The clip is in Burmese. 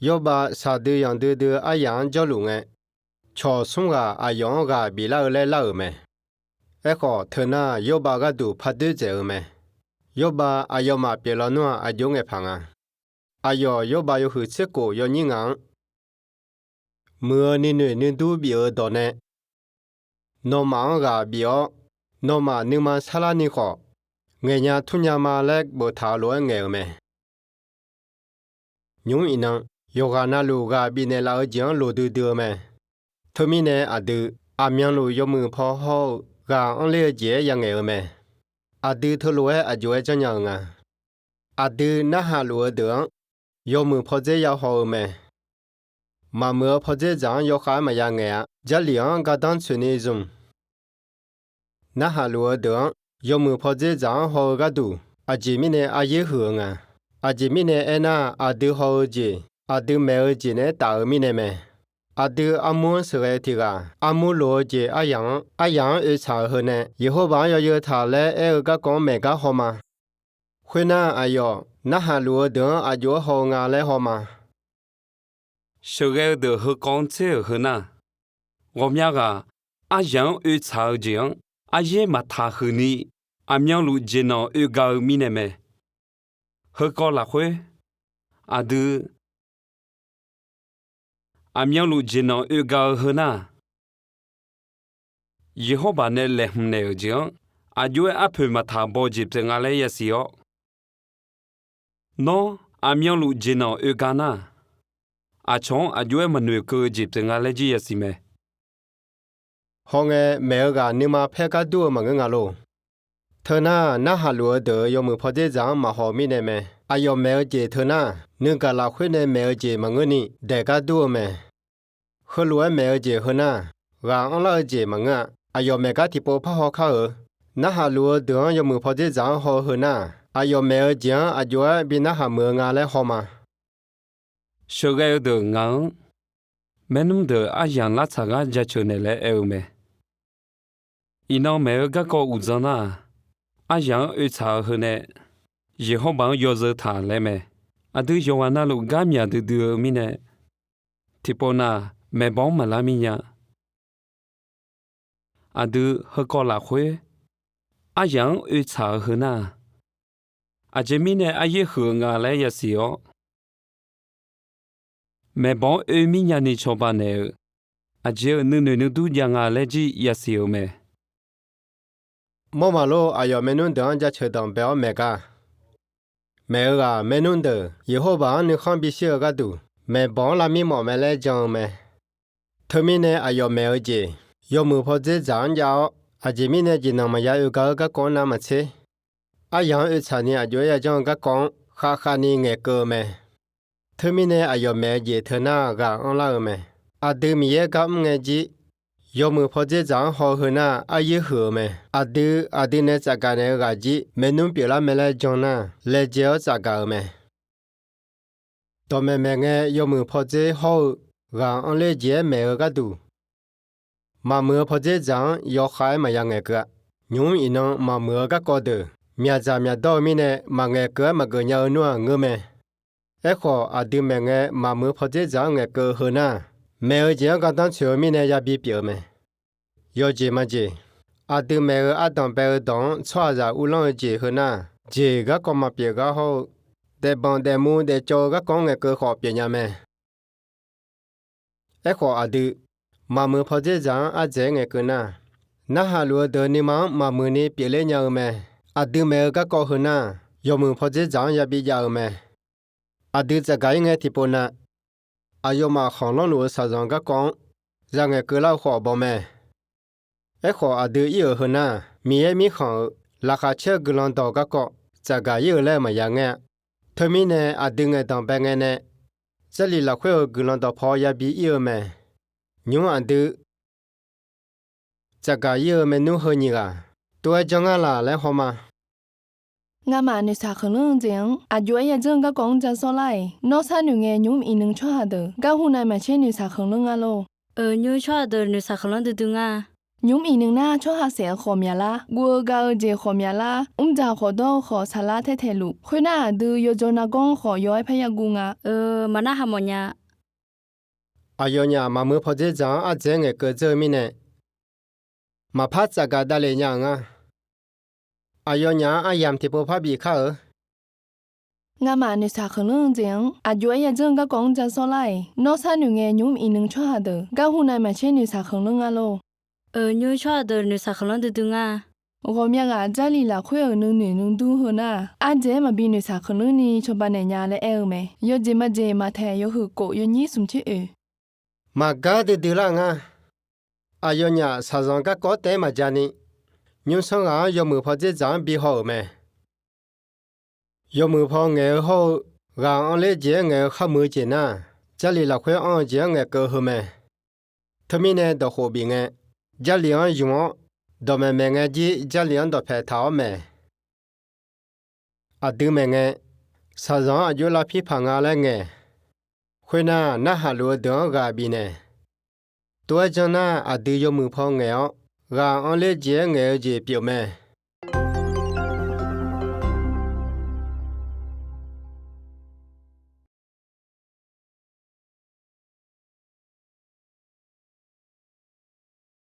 ယောဘစာတေယံတေအယံကြောလုံငဲချောဆုံကအယောကဘီလာလဲလာမဲအခုထနာယောဘကတူဖတ်တဲ့ကျဲမဲယောဘအယောမပြေလနွာအဂျုံငဲဖာငါအယောဘယဟုစစ်ကိုယောညင်းငန်းမောနိနေနင်တူဘီတော်နဲ့နောမောင်ကဘီယောနောမနိမဆလာနိခောငယ်ညာထုညာမာလက်ဘောထာလောငယ်မဲညုံအင်းနယောဂနာလူကဘီနေလာကျန်လိုတူမဲထမီနေအဒူအမြန်လူယောမှုဖောဟောကအန်လေကျဲရငယ်မဲအဒူထလွဲအကျွဲချညာငါအဒူနဟလူဒံယောမှုဖောကျဲရောက်ဟောမဲမမောဖောကျဲကြံယောခါမရငယ်ဂျလီယံကတန်ဆွေနေဇုံနဟလူဒံယောမှုဖောကျဲကြံဟောကတူအဂျီမီနေအယေဟူငါအဂျီမီနေအနာအဒူဟောဂျီအဒူမဲဂျီနေတာမီနေမဲအဒူအမွန်စရဲတီကအမူလိုဂျီအယံအချာဟနဲ့ယေဟောဘာယောထာလဲအဲကကောမေကဟောမာခွေနာအယောနဟလူဒံအဂျောဟောငါလဲဟောမာရှေရဲဒဟကောင်ချေဟနာ我们个阿样草酱阿耶嘛他和你阿苗路见到高米呢没喝高了会阿的阿苗路见到高和那以后把那来那酱阿就阿婆嘛他包接着阿来也是哦喏阿苗路见到高那阿从阿就嘛那个接着阿来就也是没ဟောငဲမဲကနိမဖက်ကတူမငငါလိုထနာနဟလူဒယောမှုဖောကျဲကြံမဟောမိနေမဲအယောမဲကျေထနာနင်ကလာခွေနေမဲကျေမငနိဒေကတူမဲခလွဲမဲကျေဟနာရာအလာကျေမငအယောမဲကတိပိုဖဟောခါနဟလူဒယောမှုဖောကျဲကြံဟောဟနာအယောမဲကျေအကျွဲဘိနဟမငါလဲဟောမာရှေရဲဒငန်းမနုံဒအယံလာချာကကြချနေလဲအဲမဲ伊那每个高屋子呢，阿样二茶后呢，以后帮要是他来没，阿都要完那路干面都米呢，提包那没帮么拉米呀，阿都喝高拉会，阿样二茶后呢，阿这米呢阿也喝俺来也是哦，没帮二米呀你瞧吧呢，阿这能都让俺来去也是有没。မောမလိုအယောမနွန်းတန်ကြချတံဘဲမေကမဲကမနွန်းတယေဟောဘာနိခွန်ပိရှိကတူမဲဘောလာမီမောမဲလဲကြောင်းမဲထမင်းနဲ့အယောမဲကြီးယောမှုဖောကျဲကြံကြောအဂျီမီနဲ့ဂျင်းနမယာယကကောနာမချေအယောအချာနေအကျွဲရကြောင်းကကောခါခါနေငယ်ကမဲထမင်းနဲ့အယောမဲကြီးထနာကအွန်လာမဲအဒေမီရဲ့ကငယ်ကြီးယောမှုဖောကျဲကြံဟောဟနာအယေဟမဲအဒီနဲ့စကနေကကြီးမနုံပြလာမဲလဲဂျွန်နာလေကျော်စကာမဲတော်မဲမဲငဲယောမှုဖောကျဲဟောကအွန်လေကျဲမဲကတူမမေဖောကျဲကြံယောခိုင်မယငဲကညုံအင်းနမမေကကောဒမြာကြမြတော်မီနဲ့မငဲကမကညောနွာငမဲအခုအဒီမဲငဲမမေဖောကျဲကြံငဲကဟနာမဲကျဲကတန်ချေမီနဲ့ရပြပြမဲယောဂျေမဂျေအတူမဲအတံပဲတောင်းချွာစာဦးလောင်းဂျေဟနာဂျေကကမပြေကဟောတဲ့ဘန်တဲ့မူတဲ့ကြောကကောင်းငယ်ကခေါ်ပြညာမဲအခုအတူမမဖောကျဲကြံအကျဲငယ်ကနာနဟာလိုဒနိမမမနေပြေလဲညာမဲအတူမဲကကောဟနာယောမဖောကျဲကြံရပြကြမဲအတူစကိုင်းငယ်တိပနာအယောမခေါလောလိုစာဇံကကောင်းဇငယ်ကလောက်ခေါ်ပေါ်မဲအခုအတူရဟနာမီယမီခေါလာခချက်ဂလန်တော့ကကောစကားရလဲမယငဲထမင်းနဲ့အတူငယ်တောင်ပဲငဲနဲ့ဇလီလာခွေဂလန်တော့ဖော်ရပြီးရမဲညွန်အတူစကားရမဲနုဟနီကတွဲကြောင့်လာလဲဟောမငါမနေစာခလုံးကျင်းအကျွဲရကျင်းကကောင်းကြစောလိုက်နောဆာနုငယ်ညုံအင်းနချွားတဲ့ကဟုနိုင်မချင်းနေစာခလုံးငါလို့ညွှချွားတဲ့နေစာခလုံးတူငါ nhúng ý nương na cho hạ sẽ khó mía la gua gạo dễ khó mía la già khó đau khó xả lá thế thế lụ khuyên na đưa yo cho na con khó yo phải ya gung à mà na hàm nhà ayo nya ma mu pho je jang a je nge ke je mi ne ma pha cha ga da le nya nga ayo nya a yam ti po pha bi kha ngà mà nếu sao khẩn lương tiếng yo ya dương các con ra so lại nó sao nếu nghe nhúng ý nương cho hạ được các hôm nay mà trên nếu sao khẩn lương alo như cho đời nếu sao khẩn lương từ nga gồm nhà gà gia lì là khuya ở nương du hơn à dễ mà bị nếu sao khẩn lương ni cho bạn này nhà lại eo mẹ yo dễ mà thề yo hử cổ yo nhí sum chứ ma ga de la nga ayo nya sa jang ka ko te ma jani nyung song a yo mu pho je jang bi ho me yo mu pho nge ho ga on le je nge kha mu je na cha li la khwe on je nge ke ho me thmi ne do ho bi nge ja li an yu do me me nge ji ja li an do phe tha me a du me nge sa jang a yo la phi pha nga la nge khwe na ha lo do ga bi neตัวจนาอดียมือพองเงา gà on lê dễ nghề gì biểu mẹ